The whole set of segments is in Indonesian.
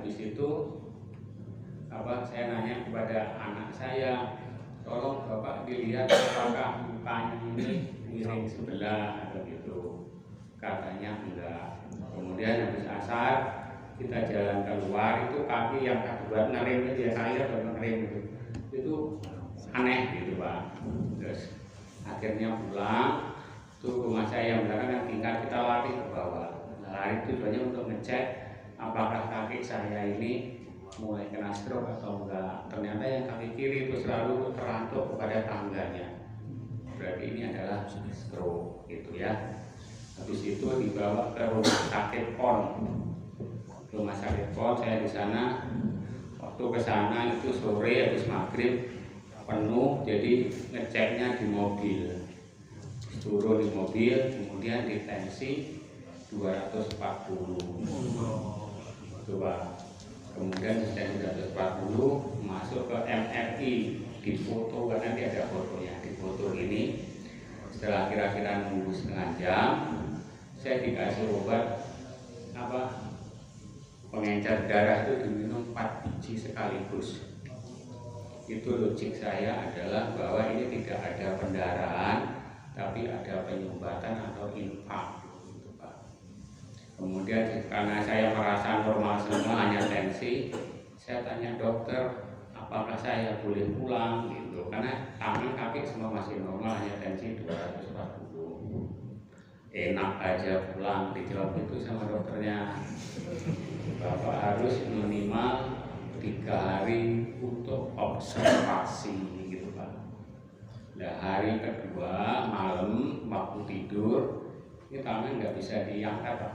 habis itu saya nanya kepada anak saya, tolong Bapak dilihat apakah mukanya ini miring sebelah atau gitu. Katanya enggak. Kemudian habis asar kita jalan keluar, itu kaki yang kedua ngerem itu ya, saya baru ngerem itu aneh gitu Pak. Terus akhirnya pulang, itu rumah saya yang belakang yang tinggal, kita lari ke bawah. Lari tujuannya untuk ngecek apakah kaki saya ini mulai kena stroke atau enggak. Ternyata yang kaki kiri itu selalu terantuk kepada tangganya. Berarti ini adalah stroke gitu ya. Habis itu dibawa ke rumah sakit PON. Rumah sakit PON, saya di sana. Waktu ke sana itu sore habis maghrib penuh, jadi ngeceknya di mobil. Turun di mobil, kemudian ditensi 240. Coba. Kemudian sudah 240 masuk ke MRI, difoto, karena nanti ada fotonya. Di foto ini setelah kira-kira nunggu setengah jam, saya dikasih obat pengencer darah, itu diminum 4 biji sekaligus. Itu logik saya adalah bahwa ini tidak ada pendarahan, tapi ada penyumbatan atau infak. Kemudian karena saya merasa normal semua, hanya tensi, saya tanya dokter, apakah saya boleh pulang gitu, karena tangan kaki semua masih normal, hanya tensi 240. Enak aja pulang, dijawab itu sama dokternya, Bapak harus minimal 3 hari untuk observasi gitu Pak. Nah, hari kedua malam waktu tidur ini tangan nggak bisa diangkat Pak.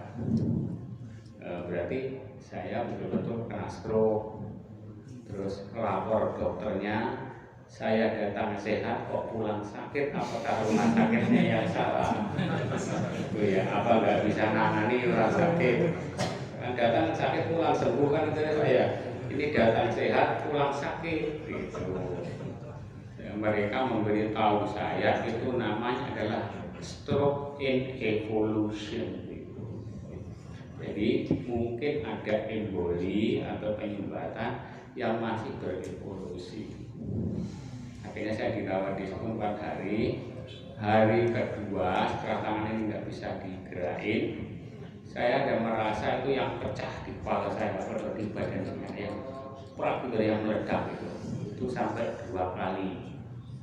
Berarti saya betul-betul kena stroke. Terus lapor dokternya, saya datang sehat kok pulang sakit, apakah rumah sakitnya yang salah? Ya, apa nggak bisa nangani orang sakit? Kan datang sakit pulang sembuh kan itu ya. Ini datang sehat pulang sakit gitu. Ya, mereka memberitahu saya itu namanya adalah stroke in evolution. Jadi mungkin ada emboli atau penyumbatan yang masih berevolusi. Akhirnya saya dirawat di situ 4 hari. Hari kedua setelah tangan ini nggak bisa digerakin, saya ada merasa itu yang pecah di kepala saya atau di badan saya, yang meledak itu sampai 2 kali.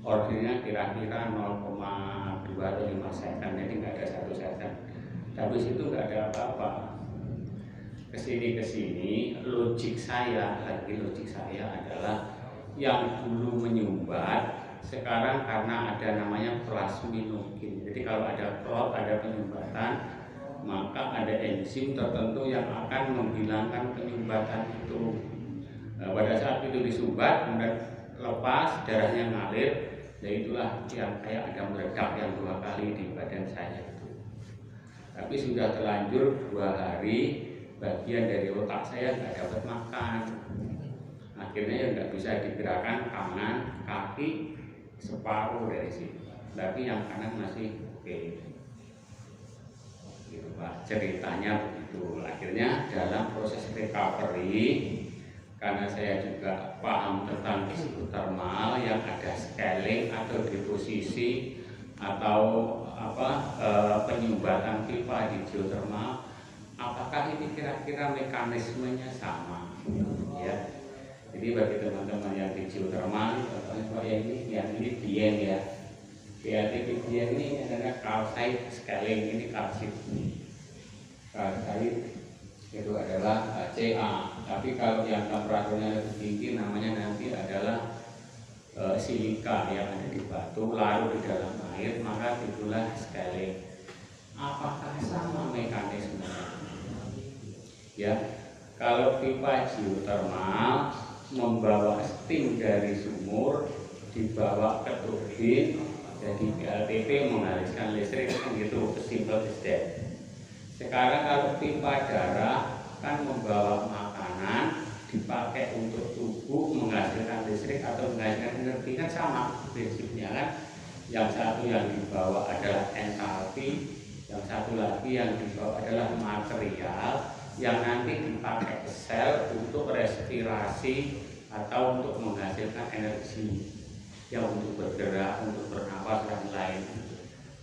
Ordernya kira-kira 0,2 atau 5 second, jadi nggak ada 1 second. Tapi situ nggak ada apa-apa. Kesini logik saya adalah yang dulu menyumbat, sekarang karena ada namanya plasminogen. Jadi kalau ada clot, ada penyumbatan, maka ada enzim tertentu yang akan menghilangkan penyumbatan itu. Pada saat itu disumbat, kemudian lepas, darahnya ngalir, ya itulah yang kayak ada meledak yang 2 kali di badan saya itu. Tapi sudah terlanjur 2 hari, bagian dari otak saya nggak dapat makan. Akhirnya ya nggak bisa digerakkan tangan, kaki, separuh dari sini. Tapi yang kanan masih oke. Gitu Pak, ceritanya begitu. Akhirnya dalam proses recovery, karena saya juga paham tentang psikotermal yang ada scaling atau deposisi atau penyumbatan pipa di geotermal, apakah ini kira-kira mekanismenya sama ya. Jadi bagi teman-teman yang di geotermal, yang ini bien ya. Kreatif bien ini adalah calcite scaling, ini kalsit. Kalsit itu adalah Ca. Tapi kalau yang temperaturnya lebih tinggi, namanya nanti adalah silika yang ada di batu larut di dalam air, maka itulah scaling. Apakah sama mekanismenya? Ya, kalau pipa geotermal membawa steam dari sumur dibawa ke turbin, jadi PLTP menghasilkan listrik, kan gitu, simple as that. Sekarang kalau pipa darah kan membawa makanan dipakai untuk tubuh menghasilkan listrik atau menghasilkan energi, kan sama prinsipnya kan. Yang satu yang dibawa adalah entalpi, yang satu lagi yang dibawa adalah material yang nanti dipakai sel untuk respirasi atau untuk menghasilkan energi yang untuk bergerak, untuk bernapas dan lain.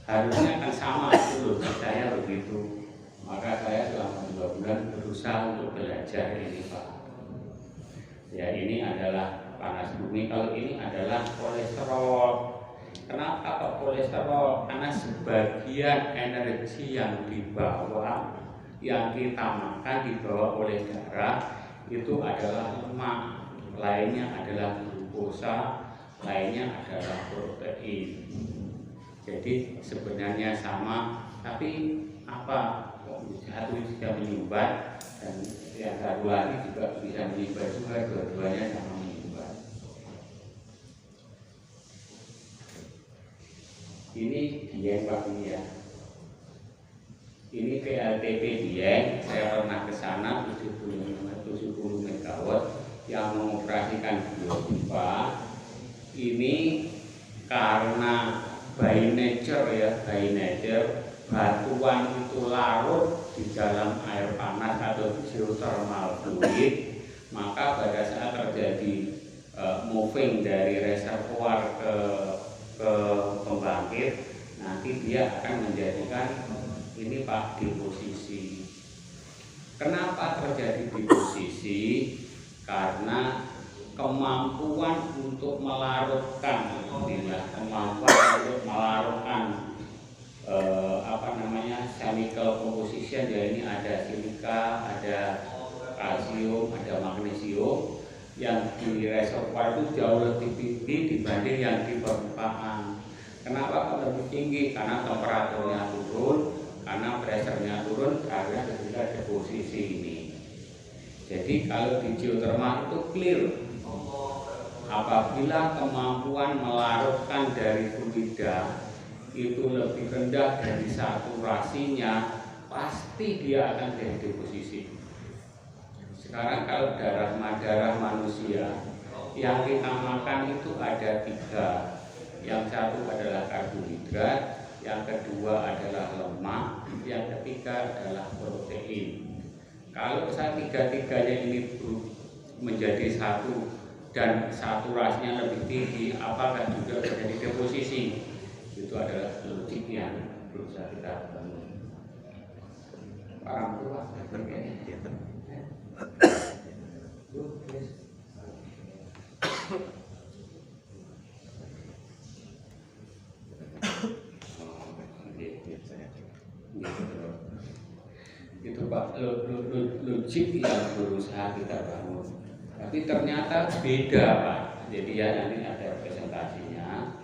Harusnya kan sama itu saya begitu. Maka saya selama 2 bulan berusaha untuk belajar ini Pak. Ya ini adalah panas bumi, kalau ini adalah kolesterol. Kenapa kok kolesterol? Karena sebagian energi yang dibawa, yang kita makan dibawa oleh darah itu adalah lemak, lainnya adalah glukosa, lainnya adalah protein. Jadi sebenarnya sama, tapi apa? Satu bisa menyumbat dan yang satu lagi juga bisa menyumbat juga, dua-duanya sama menyumbat. Ini Dieng Pak ini ya. Ini PLTP Dieng, saya pernah ke sana 70 MW yang mengoperasikan biopipa. Ini karena by nature ya, by nature batuan itu larut di dalam air panas atau geothermal fluid, maka pada saat terjadi moving dari reservoir ke pembangkit, nanti dia akan menjadikan ini Pak deposisi. Kenapa terjadi deposisi? Karena kemampuan untuk melarutkan, chemical composition ya, ini ada silika, ada kalsium, ada magnesium yang di reservoir itu jauh lebih tinggi dibanding yang di permukaan. Kenapa lebih tinggi? Karena temperaturnya turun, karena pressure-nya turun, karena ketika deposisi ini. Jadi kalau di geothermal itu clear, apabila kemampuan melarutkan dari fluida itu lebih rendah dari saturasinya, pasti dia akan jadi deposisi. Sekarang kalau darah manusia yang kita makan itu ada 3. Yang satu adalah karbohidrat, yang kedua adalah lemak, yang ketiga adalah protein. Kalau tiga-tiganya ini menjadi satu dan saturasinya lebih tinggi, apakah juga menjadi deposisi? Itu adalah logik yang berusaha kita bangun. Orang tua itu Pak, logik yang berusaha kita bangun. Tapi ternyata beda Pak. Jadi ya nanti ada presentasinya.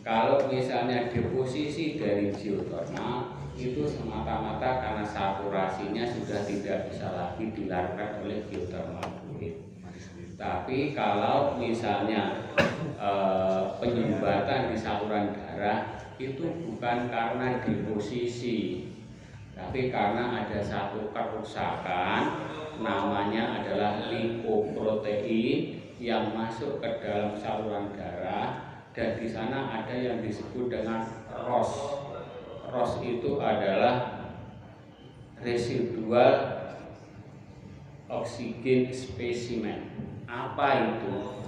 Kalau misalnya deposisi dari geothermal itu semata-mata karena saturasinya sudah tidak bisa lagi dilarutkan oleh geothermal fluid. Tapi kalau misalnya penyumbatan di saluran darah itu bukan karena deposisi, tapi karena ada satu kerusakan, namanya adalah lipoprotein yang masuk ke dalam saluran darah. Dan di sana ada yang disebut dengan ROS. ROS itu adalah residual oksigen spesimen. Apa itu?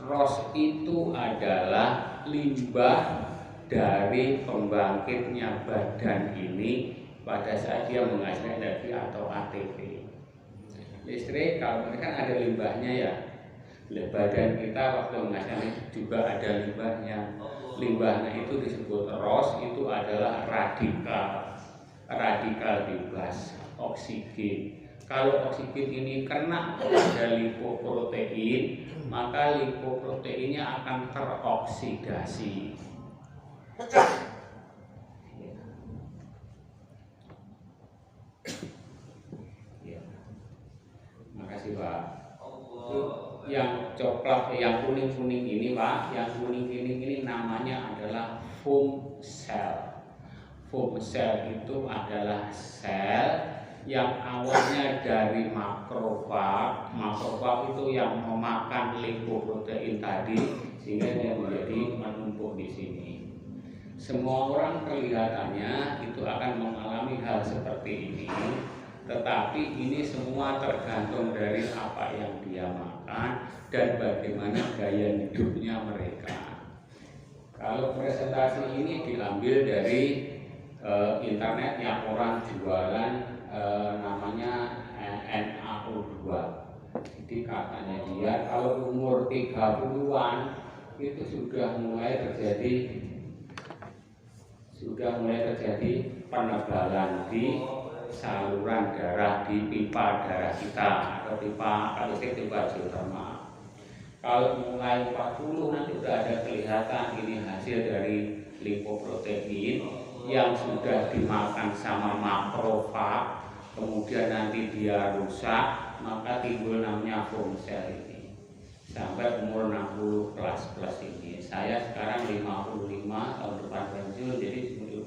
ROS itu adalah limbah dari pembangkitnya badan ini pada saat dia menghasilkan energi atau ATP. Listrik kalau kan ada limbahnya ya. Badan kita waktu menghasilkan juga ada limbahnya. Limbahnya itu disebut ROS, itu adalah radikal bebas oksigen. Kalau oksigen ini kena pada lipoprotein, maka lipoproteinnya akan teroksidasi. Ya. Makasih Pak. Yang coklat, yang kuning-kuning ini Pak, yang kuning-kuning ini namanya adalah foam cell. Foam cell itu adalah sel yang awalnya dari makrofag. Makrofag itu yang memakan lipoprotein tadi sehingga dia menjadi menumpuk di sini. Semua orang kelihatannya itu akan mengalami hal seperti ini, tetapi ini semua tergantung dari apa yang dia makan dan bagaimana gaya hidupnya mereka. Kalau presentasi ini diambil dari internet yang orang jualan namanya NAO2. Jadi katanya dia kalau umur 30-an itu sudah mulai terjadi penebalan di saluran darah, di pipa darah kita atau pipa geotermal. Kalau mulai 40 nanti sudah ada kelihatan ini hasil dari lipoprotein yang sudah dimakan sama makrofag, kemudian nanti dia rusak, maka timbul namanya foam cell ini. Sampai umur 60 plus ini. Saya sekarang 55, tahun depan pensiun, jadi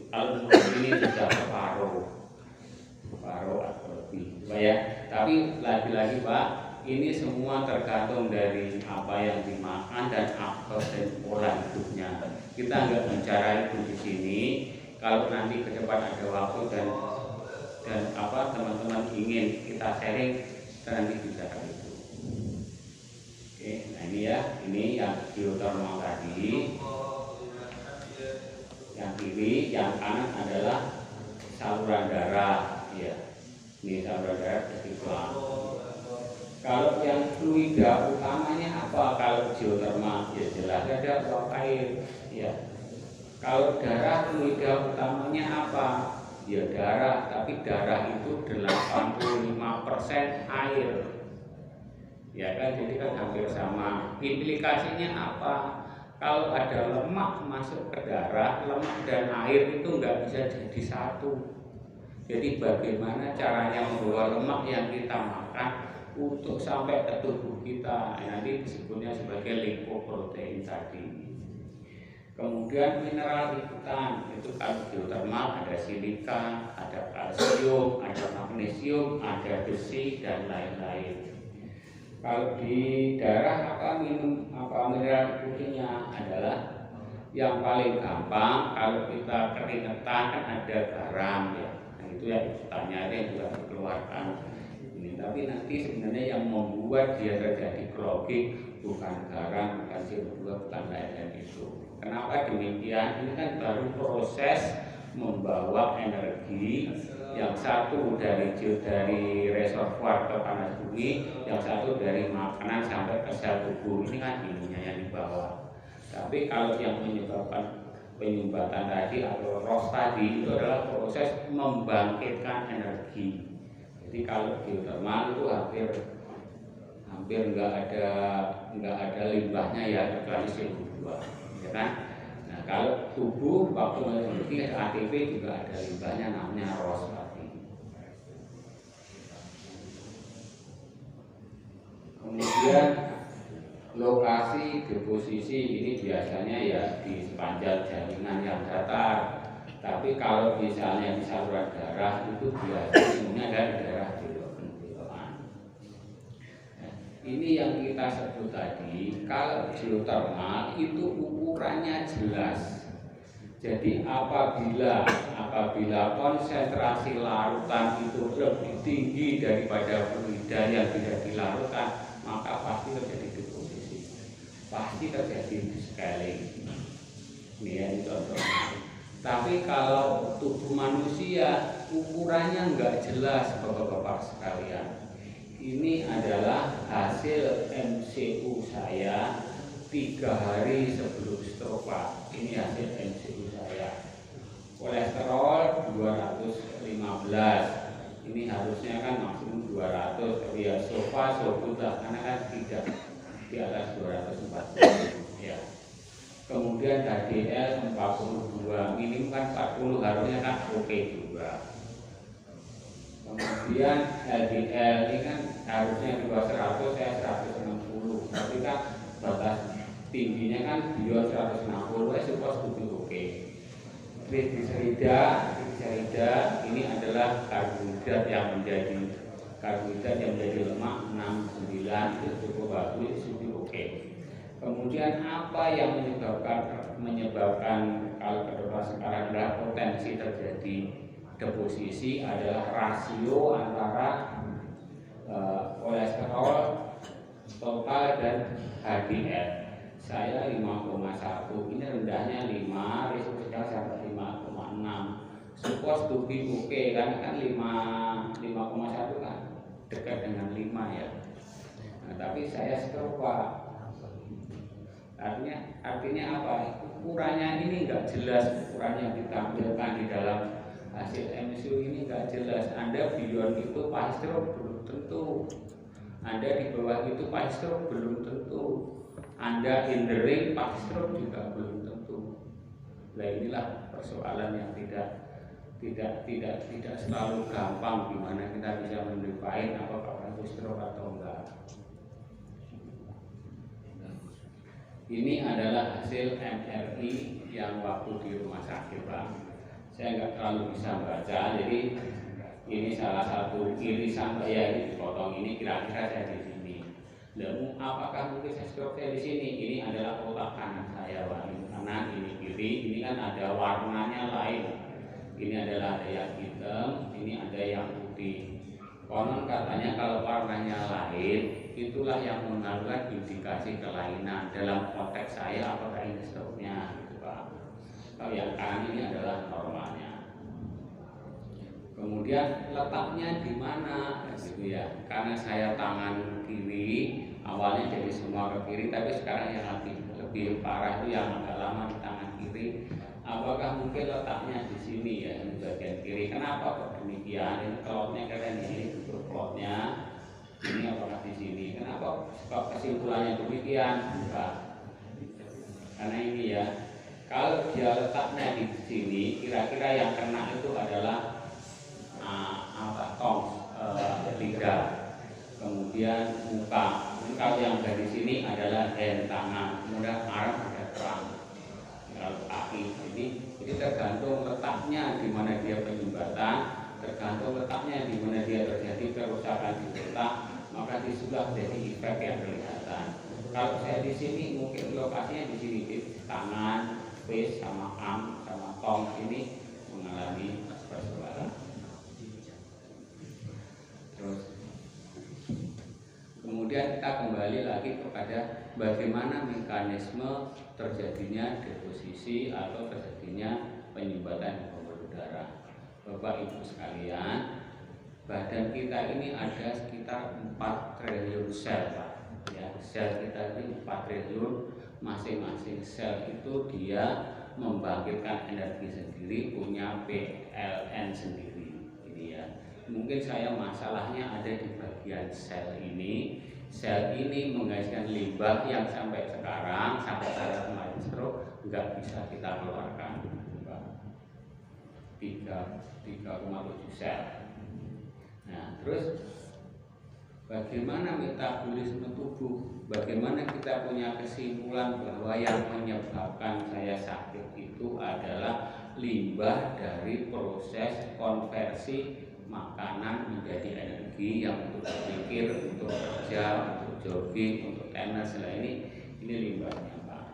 kalau umur ini sudah separuh atau lebih, ya. Tapi lagi-lagi Pak, ini semua tergantung dari apa yang dimakan dan pola hidupnya. Kita nggak bicara itu di sini. Kalau nanti ke depan ada waktu dan teman-teman ingin kita sharing, nanti bisa itu. Oke, nah ini yang geotermal tadi. Yang kiri, yang kanan adalah saluran darah, ya. Ini saluran darah vertikal. Kalau yang fluida utamanya apa? Kalau geotermal, ya jelas ada uap air, ya. Kalau darah fluida utamanya apa? Ya darah, tapi darah itu 85% air. Ya kan, jadi kan hampir sama. Implikasinya apa? Kalau ada lemak masuk ke darah, lemak dan air itu nggak bisa jadi satu. Jadi bagaimana caranya membawa lemak yang kita makan untuk sampai ke tubuh kita, nanti disebutnya sebagai lipoprotein tadi. Kemudian mineral ikutan, itu kalau geotermal ada silika, ada kalsium, ada magnesium, ada besi dan lain-lain. Kalau di darah mineral ikutinya adalah yang paling gampang. Kalau kita keringetan kan ada garam, ya. Nah itu yang ikutannya yang juga dikeluarkan. Tapi nanti sebenarnya yang membuat dia terjadi clogging bukan garam, bukan CO2, bukan lain-lain itu. Kenapa demikian? Ini kan baru proses membawa energi, yang satu dari reservoir ke panas bumi, yang satu dari makanan sampai ke sel tubuh. Ini kan ininya yang dibawa. Tapi kalau yang menyebabkan penyumbatan tadi atau ROS tadi itu adalah proses membangkitkan energi. Jadi kalau geotermal itu hampir nggak ada limbahnya, ya, kecuali CO2, ya kan? Nah kalau tubuh waktu memiliki ATP juga ada limbahnya, namanya ROS tadi. Kemudian lokasi deposisi ini biasanya ya di sepanjang jaringan yang datar. Tapi kalau misalnya di saluran darah itu biasanya dari daerah belokan. Ini yang kita sebut tadi, kalau geotermal itu ukurannya jelas. Jadi apabila konsentrasi larutan itu lebih tinggi daripada fluida yang tidak dilarutkan, maka pasti terjadi deposisi, pasti terjadi scaling. Ini contohnya. Tapi kalau tubuh manusia ukurannya nggak jelas, bapak-bapak sekalian. Ini adalah hasil MCU saya 3 hari sebelum stroke, Pak. Ini hasil MCU saya. Kolesterol 215. Ini harusnya kan maksimum 200, tapi ya sofa lah, karena kan tidak di atas 240. Ya. Kemudian HDL 42, minimum kan 40, harusnya kan oke juga. Kemudian LDL ini kan harusnya 200, saya 160, tapi kan batas tingginya kan beliau 160, saya supposed to be oke. Trigliserida ini adalah karbohidrat yang menjadi lemak 69, itu cukup bagus, itu oke. Kemudian apa yang menyebabkan kalau kedokteran sekarang adalah potensi terjadi deposisi adalah rasio antara kolesterol total dan HDL. Saya 5,1, ini rendahnya 5, risiko sedang sampai 5,6. Supposed to be oke, karena kan 5,1 kan dekat dengan 5 ya. Nah, tapi saya stroke Pak. Artinya apa? Ukurannya ini enggak jelas, ukuran yang ditampilkan di dalam hasil MSU ini enggak jelas. Anda beyond itu Pak stroke belum tentu. Anda di bawah itu Pak stroke belum tentu. Anda in the ring Pak stroke juga belum tentu. Nah inilah persoalan yang tidak selalu gampang gimana kita bisa mendefine apakah orang stroke atau enggak. Ini adalah hasil MRI yang waktu di rumah sakit Pak. Saya nggak terlalu bisa baca, jadi ini salah satu irisan saya ini dipotong ini kira-kira saya di sini. Lalu apakah mungkin saya stroke saya di sini? Ini adalah otak kanan saya Pak. Ini kanan, ini kiri. Ini kan ada warnanya lain. Ini adalah ada yang hitam, ini ada yang putih. Konon katanya kalau warnanya lain, itulah yang mengandung indikasi kelainan. Dalam konteks saya apakah ini stroke-nya gitu Pak. Kalau yang kanan ini adalah normalnya. Kemudian letaknya di mana gitu ya. Karena saya tangan kiri, awalnya jadi semua ke kiri, tapi sekarang yang lebih parah itu yang agak lama di tangan kiri. Apakah mungkin letaknya di sini ya, di bagian kiri? Kenapa kok demikian? Ini kelotnya keren ini, bentuk kelotnya. Ini apakah di sini? Kenapa kok kesimpulannya demikian? Enggak. Karena ini ya, kalau dia letaknya di sini, kira-kira yang kena itu adalah lidah, kemudian muka. Kalau yang dari sini adalah hand tangan, kemudian arm ada terang. Kalau kaki, jadi tergantung letaknya di mana dia penyumbatan, tergantung letaknya di mana dia terjadi kerusakan di otak, maka disitulah jadi efek yang kelihatan. Kalau saya di sini mungkin lokasinya di sini di tangan, face sama arm sama tong ini mengalami persoalan. Terus kemudian kita kembali lagi kepada bagaimana mekanisme terjadinya deposisi atau terjadinya penyumbatan pembuluh darah. Bapak Ibu sekalian, badan kita ini ada sekitar 4 triliun sel Pak. Ya, sel kita ini 4 triliun, masing-masing sel itu dia membangkitkan energi sendiri, punya PLN sendiri. Ini ya. Mungkin saya masalahnya ada di bagian sel ini. Sel ini menghasilkan limbah yang sampai sekarang, sampai saya kemarin stroke, nggak bisa kita keluarkan. 3,7 sel. Nah, terus bagaimana metabolisme tubuh? Bagaimana kita punya kesimpulan bahwa yang menyebabkan saya sakit itu adalah limbah dari proses konversi makanan menjadi energi yang untuk berpikir, untuk kerja, untuk jogging, untuk tenis, ini limbahnya Pak.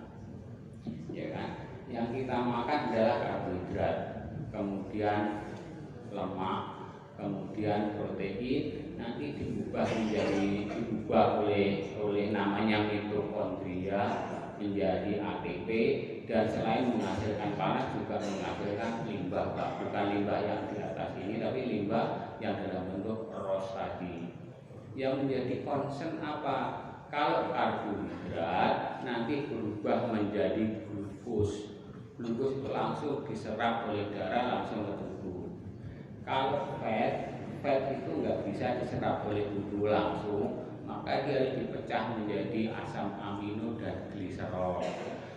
Ya kan? Yang kita makan adalah karbohidrat, kemudian lemak, kemudian protein, nanti diubah oleh namanya mitokondria menjadi ATP, dan selain menghasilkan panas juga menghasilkan limbah Pak. Bukan limbah yang di atas ini, tapi limbah yang dalam bentuk ROS tadi. Yang menjadi concern apa? Kalau karbohidrat nanti berubah menjadi glukos. Glukos itu langsung diserap oleh darah langsung ke tubuh. Kalau fat itu nggak bisa diserap oleh tubuh langsung, maka dia dipecah menjadi asam amino dan gliserol.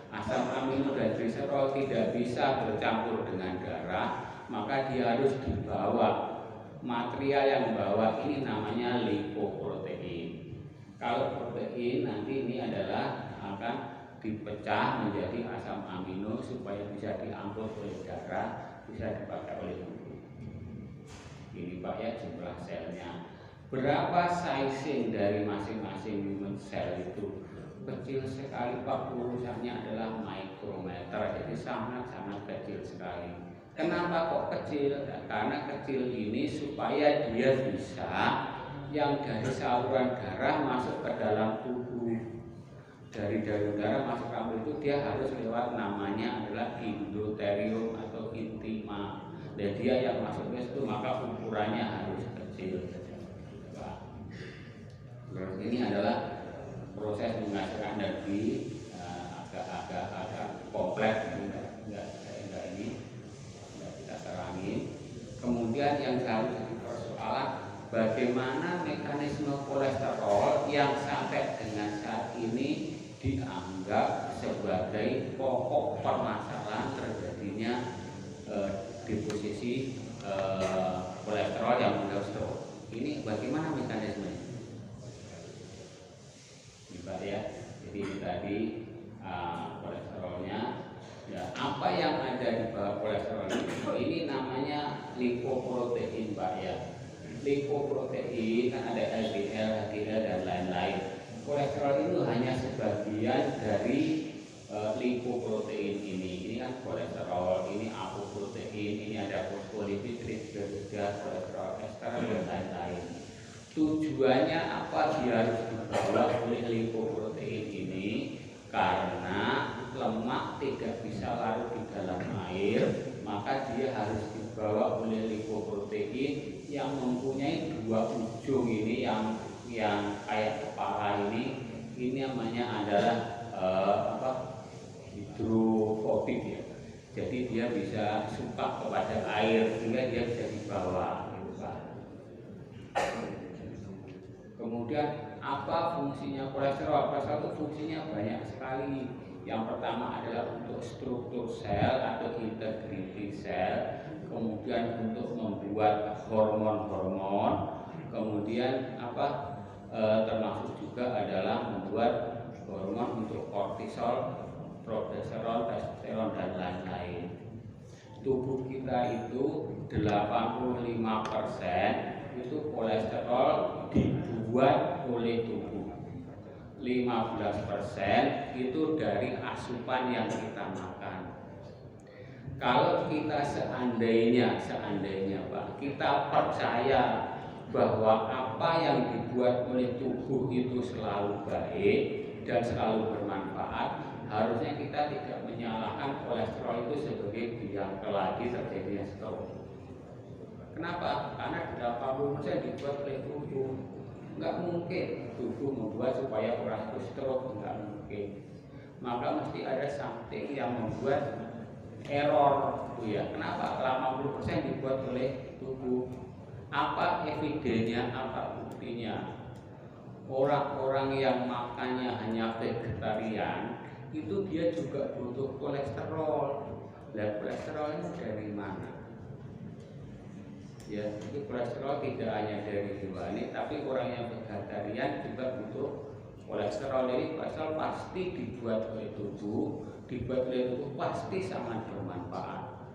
Asam amino dan gliserol tidak bisa bercampur dengan darah, maka dia harus dibawa. Material yang bawa ini namanya lipoprotein. Kalau protein nanti ini adalah akan dipecah menjadi asam amino supaya bisa diangkut oleh darah, bisa dipakai oleh tubuh. Ini Pak ya jumlah selnya. Berapa sizing dari masing-masing human cell itu? Kecil sekali Pak, urusannya adalah mikrometer, jadi sangat-sangat kecil sekali. Kenapa kok kecil? Karena kecil ini supaya dia bisa yang dari saluran darah masuk ke dalam tubuh. Dari darah masuk ke itu dia harus lewat namanya adalah endothelium atau intima. Dan dia yang masuk ke situ maka ukurannya harus kecil. Terus ini adalah proses menghasilkan energi agak kompleks, enggak ini enggak kita terangi. Kemudian yang harus jadi persoalan, bagaimana mekanisme kolesterol yang sampai dengan saat ini dianggap sebagai pokok permasalahan terjadinya deposisi kolesterol yang mudah stroke. Ini bagaimana mekanismenya? Pak ya, jadi ini tadi kolesterolnya. Ya, apa yang ada di bawah kolesterol ini namanya lipoprotein, Pak ya. Lipoprotein kan ada LDL, HDL dan lain-lain. Kolesterol itu hanya sebagian dari lipoprotein ini. Ini kan kolesterol, ini apoprotein, ini ada fosfolipid, triglycerida, kolesterol ester dan lain-lain. Tujuannya apa dia harus dibawa oleh lipoprotein ini? Karena lemak tidak bisa larut di dalam air, maka dia harus dibawa oleh lipoprotein yang mempunyai dua ujung ini yang kayak kepala ini namanya adalah hidrofobik ya. Jadi dia bisa suka kepada air sehingga dia bisa dibawa gitu, Pak. Kemudian apa fungsinya kolesterol? Kolesterol itu fungsinya banyak sekali. Yang pertama adalah untuk struktur sel atau integriti sel, kemudian untuk membuat hormon-hormon, kemudian termasuk juga adalah membuat hormon untuk kortisol, progesteron, testosteron dan lain-lain. Tubuh kita itu 85% itu kolesterol dibuat oleh tubuh. 15% itu dari asupan yang kita makan. Kalau kita seandainya Pak, kita percaya bahwa apa yang dibuat oleh tubuh itu selalu baik dan selalu bermanfaat, harusnya kita tidak menyalahkan kolesterol itu sebagai biang keladi terjadinya stroke. Kenapa? Karena 80% dibuat oleh tubuh. Enggak mungkin tubuh membuat supaya orang itu stroke, enggak mungkin. Maka mesti ada something yang membuat error, ya. Kenapa 80% dibuat oleh tubuh? Apa evidennya, apa buktinya? Orang-orang yang makannya hanya vegetarian itu dia juga butuh kolesterol. Dan kolesterol itu dari mana? Ya, jadi kolesterol tidak hanya dari hewani, tapi orang yang vegetarian juga butuh kolesterol. Jadi kolesterol pasti dibuat oleh tubuh pasti sangat bermanfaat.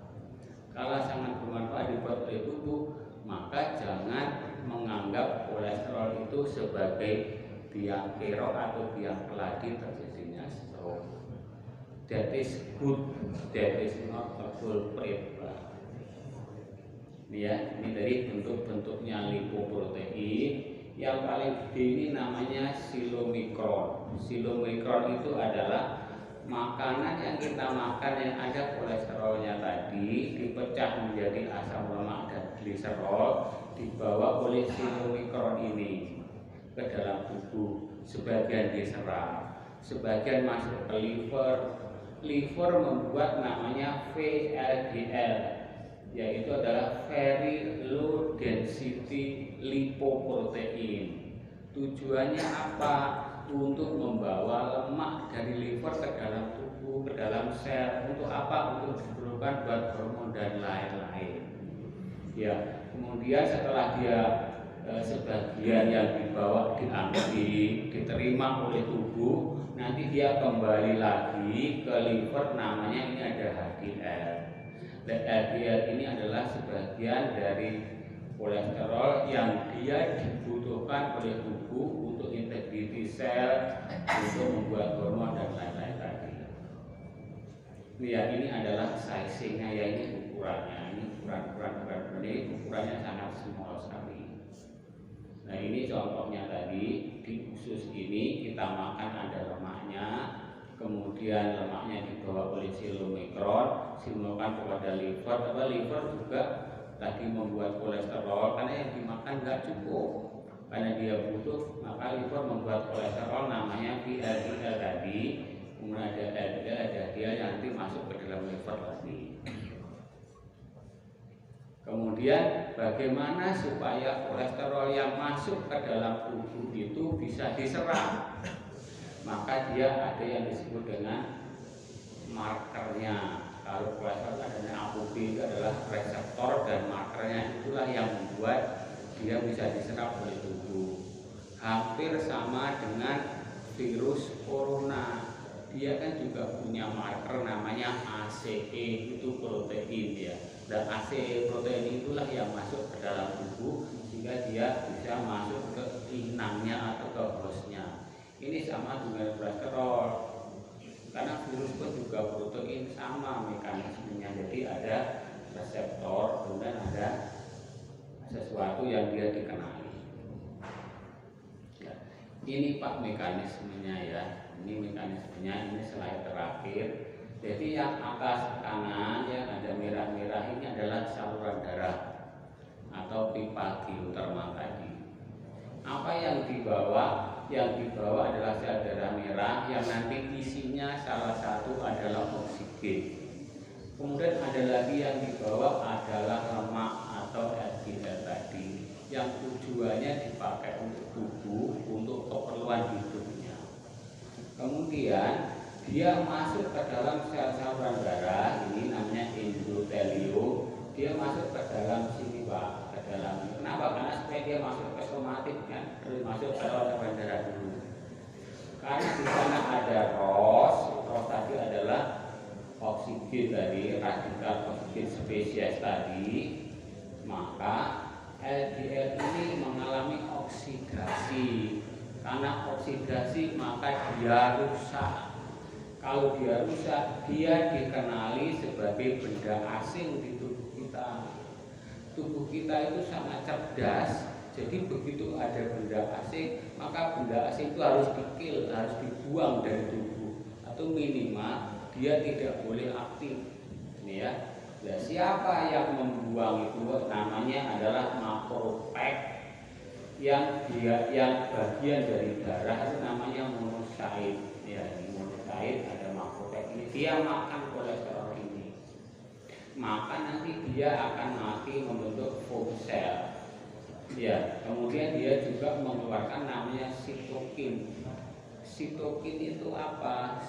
Kalau sangat bermanfaat dibuat oleh tubuh, maka jangan menganggap kolesterol itu sebagai biang kerok atau biang keladi terjadinya stroke. That is good, that is not a culprit. Ya, ini dari bentuk-bentuknya lipoprotein. Yang paling gede ini namanya silomikron. Silomikron itu adalah makanan yang kita makan yang ada kolesterolnya tadi dipecah menjadi asam lemak dan gliserol, dibawa oleh silomikron ini ke dalam tubuh. Sebagian diserap, sebagian masuk ke liver. Liver membuat namanya VLDL, yaitu adalah very low density lipoprotein. Tujuannya apa? Untuk membawa lemak dari liver ke dalam tubuh, ke dalam sel. Untuk apa? Untuk diperlukan buat hormon dan lain-lain. Ya, kemudian setelah dia sebagian yang dibawa diterima oleh tubuh, nanti dia kembali lagi ke liver, namanya ini ada HDL. Dan LDL ini adalah sebagian dari kolesterol yang dia dibutuhkan oleh tubuh untuk integriti sel, untuk membuat hormon dan lain-lain tadi. Ya, ini adalah sizingnya, ya ini ukurannya. ukuran ini ukurannya sangat small sekali. Nah ini contohnya tadi, di usus ini kita makan ada lemaknya, kemudian lemaknya dibawa oleh silomikron, silomikron kepada liver, liver juga tadi membuat kolesterol karena yang dimakan nggak cukup, karena dia butuh, maka liver membuat kolesterol namanya VLDL tadi, kemudian ada LDL, ada dia yang nanti masuk ke dalam liver lagi. Kemudian bagaimana supaya kolesterol yang masuk ke dalam tubuh itu bisa diserap? Maka dia ada yang disebut dengan markernya. Kalau kolesterol adanya ApoB itu adalah reseptor dan markernya itulah yang membuat dia bisa diserap oleh tubuh. Hampir sama dengan virus corona. Dia kan juga punya marker namanya ACE, itu protein ya. Dan ACE protein itulah yang masuk ke dalam tubuh sehingga dia bisa masuk ke inangnya atau ke hostnya. Ini sama dengan kolesterol, karena virus pun juga protein, sama mekanismenya. Jadi ada reseptor, kemudian ada sesuatu yang dia dikenali. Ya. Ini Pak mekanismenya ya. Ini mekanismenya, ini slide terakhir. Jadi yang atas kanan yang ada merah-merah ini adalah saluran darah atau pipa geotermal tadi. Apa yang dibawa? Yang dibawa adalah sel darah merah yang nanti isinya salah satu adalah oksigen. Kemudian ada lagi yang dibawa adalah lemak atau LDL tadi, yang tujuannya dipakai untuk tubuh untuk keperluan hidupnya. Kemudian dia masuk ke dalam sel saluran darah, ini namanya endotelio. Dia masuk ke dalam sini Pak, ke dalam. Kenapa? Karena supaya dia masuk ke somatik kan, harus masuk ke saluran darah dulu. Karena di sana ada ROS tadi adalah oksigen tadi, radikal oksigen spesies tadi, maka LDL ini mengalami oksidasi. Karena oksidasi maka dia rusak. Kalau dia rusak, dia dikenali sebagai benda asing di tubuh kita. Tubuh kita itu sangat cerdas. Jadi begitu ada benda asing, maka benda asing itu harus di-kill, harus dibuang dari tubuh. Atau minimal dia tidak boleh aktif. Ini ya. Nah, siapa yang membuang itu? Namanya adalah makrofag. Yang bagian dari darah itu namanya monosaid. Ya, ini monosaid, ada makrofag ini. Dia makan kolesterol ini. Maka nanti dia akan mati membentuk foam cell. Ya, kemudian dia juga mengeluarkan namanya sitokin. Sitokin itu apa?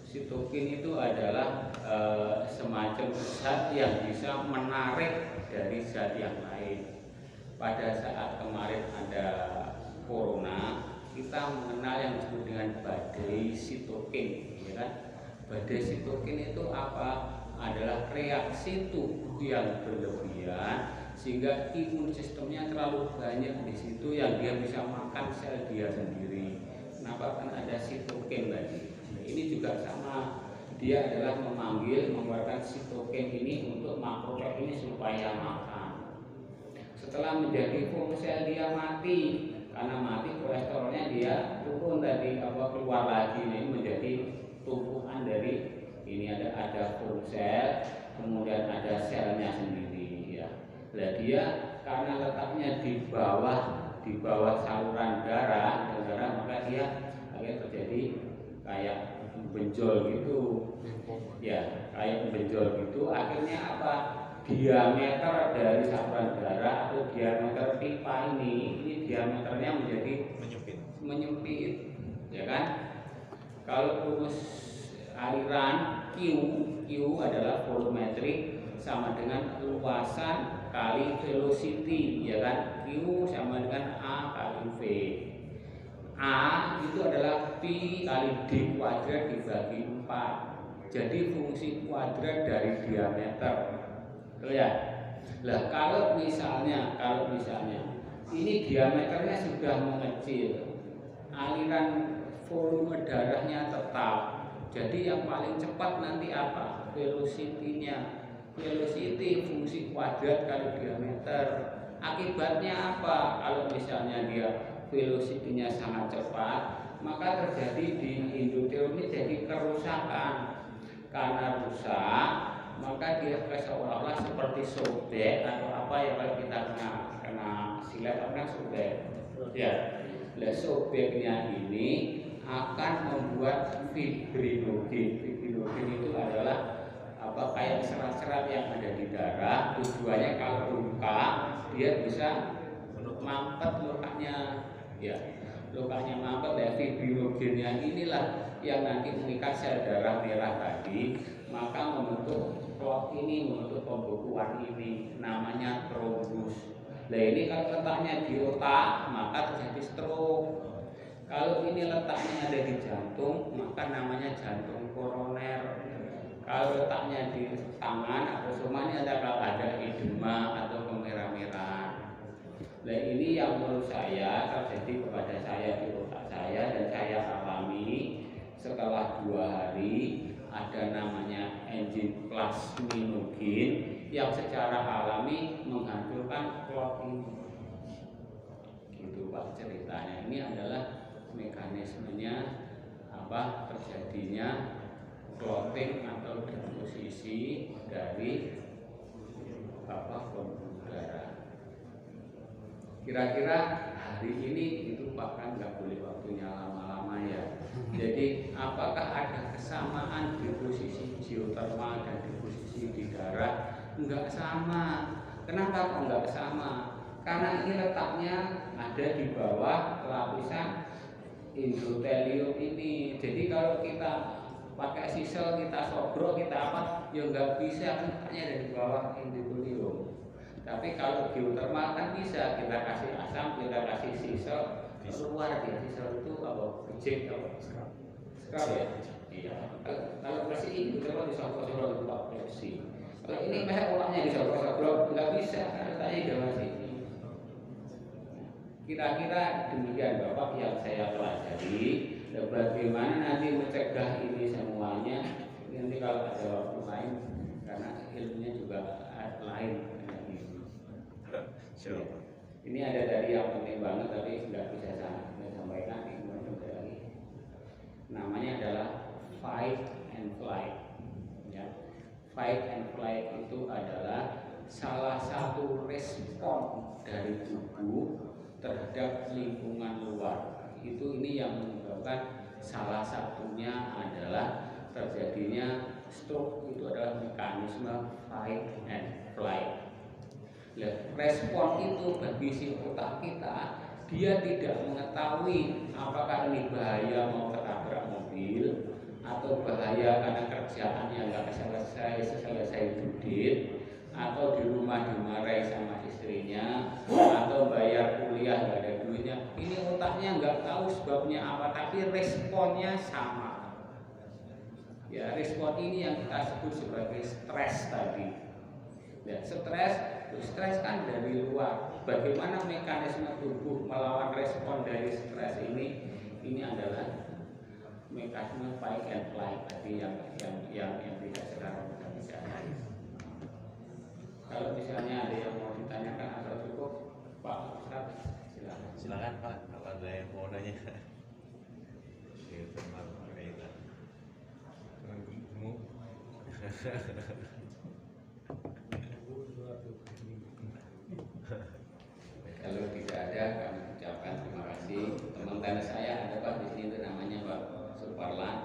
Sitokin itu adalah semacam zat yang bisa menarik dari zat yang lain. Pada saat kemarin ada corona, kita mengenal yang disebut dengan badai sitokin, ya kan? Badai sitokin itu apa? Adalah reaksi tubuh yang berlebihan sehingga imun sistemnya terlalu banyak di situ yang dia bisa makan sel dia sendiri. Kenapa? Kan ada sitokin tadi. Ini juga sama, dia adalah mengeluarkan sitokin ini untuk makrofag ini supaya makan. Setelah menjadi foam cell dia mati, karena mati kolesterolnya dia turun tadi keluar lagi ini menjadi tumpukan dari ini ada foam cell, kemudian ada selnya sendiri ya. Nah dia karena letaknya di bawah saluran darah, maka dia akhirnya terjadi kayak benjol gitu ya, kayak benjol gitu. Akhirnya apa, diameter dari saluran darah atau diameter pipa ini diameternya menjadi menyempit ya kan. Kalau rumus aliran Q adalah volumetrik sama dengan luasan kali velocity ya kan. Q sama dengan A kali V. A itu adalah Pi kali D kuadrat dibagi 4. Jadi fungsi kuadrat dari diameter. Tuh ya. Lah kalau misalnya ini diameternya sudah mengecil, aliran volume darahnya tetap. Jadi yang paling cepat nanti apa? Velocity-nya. velocity fungsi kuadrat kali diameter. Akibatnya apa? Kalau misalnya dia velocity-nya sangat cepat, maka terjadi di endotel ini jadi kerusakan. Karena rusak, maka dia seolah-olah seperti sobek atau apa ya, kalau kita kena silet kan sobek. Ya, sobeknya ini akan membuat fibrinogen. Fibrinogen itu adalah apa, kayak serat-serat yang ada di darah. Tujuannya kalau luka dia bisa mampet lukanya, ya lukanya mampet. Ya, fibrinogennya inilah yang nanti mengikat sel darah merah tadi, maka membentuk clot ini, membentuk pembekuan ini, namanya trombus. Nah ini kalau letaknya di otak, maka terjadi stroke. Kalau ini letaknya ada di jantung, maka namanya jantung koroner. Kalau letaknya di tangan atau semuanya ada edema atau kemerah-merahan. Nah ini yang menurut saya terjadi kepada saya di otak saya, dan saya alami setelah 2 hari. Ada namanya enzim plasminogen yang secara alami menghancurkan clot ini. Gitu Pak ceritanya. Ini adalah mekanismenya apa, terjadinya clotting atau deposisi dari apa, pembuluh darah. Kira-kira hari ini itu Pak kan nggak boleh waktunya lama-lama ya. Jadi apakah ada kesamaan deposisi geotermal dan deposisi di darah? Enggak sama. Kenapa kok enggak sama? Karena ini letaknya ada di bawah lapisan endotelium ini. Jadi kalau kita pakai sisal, kita sobrok, kita apa, ya nggak bisa, letaknya ada di bawah endotelium. Tapi kalau geotermal kan bisa, kita kasih asam, kita kasih sisal, keluar dia. Sisal itu apa? Bejek apa? Scrub ya? Iya. Kalau bersih ini geotermal disogok-sogok itu Pak bersih. Kalau ini masa otaknya disogok-sogok, nggak bisa, karena letaknya di bawah sini. Kira-kira demikian Bapak yang saya pelajari. Dan bagaimana nanti mencegah ini semuanya, nanti kalau ada waktu lain, karena ilmunya juga lain. Ini ada dari yang penting banget tapi nggak bisa saya sampaikan. Lagi namanya adalah fight and flight. Ya. Fight and flight itu adalah salah satu respon dari tubuh terhadap lingkungan luar. Itu ini yang menyebabkan, salah satunya adalah terjadinya stroke. Itu adalah mekanisme fight and flight. Respon itu bagi si otak kita, dia tidak mengetahui apakah ini bahaya mau ketabrak mobil, atau bahaya karena kerjaannya nggak selesai judit, atau di rumah dimarahi sama istrinya, atau bayar kuliah nggak ada duitnya. Ini otaknya nggak tahu sebabnya apa, tapi responnya sama. Ya, respon ini yang kita sebut sebagai stres tadi. Ya, stres kan dari luar. Bagaimana mekanisme tubuh melawan respon dari stres ini? Ini adalah mekanisme fight and flight tadi yang tidak sekarang kita bicara. Kalau misalnya ada yang mau ditanyakan atau cukup, Pak Ustaz, silakan. Silakan Pak, kalau ada yang mau nanya. Geotermal kaitan. Dengan gemuk. Kalau tidak ada, kami ucapkan terima kasih. Teman teman saya ada Pak di sini, itu namanya Pak Suparlan.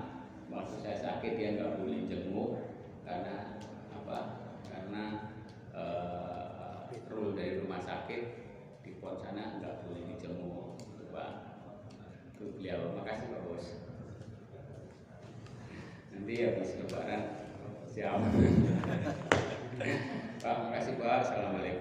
Waktu saya sakit dia nggak boleh jenguk karena apa? Karena rule dari rumah sakit di pos sana nggak boleh dijenguk, Pak. Itu beliau. Makasih Pak Bos. Nanti habis Lebaran siap. Pak, makasih Pak. Assalamualaikum.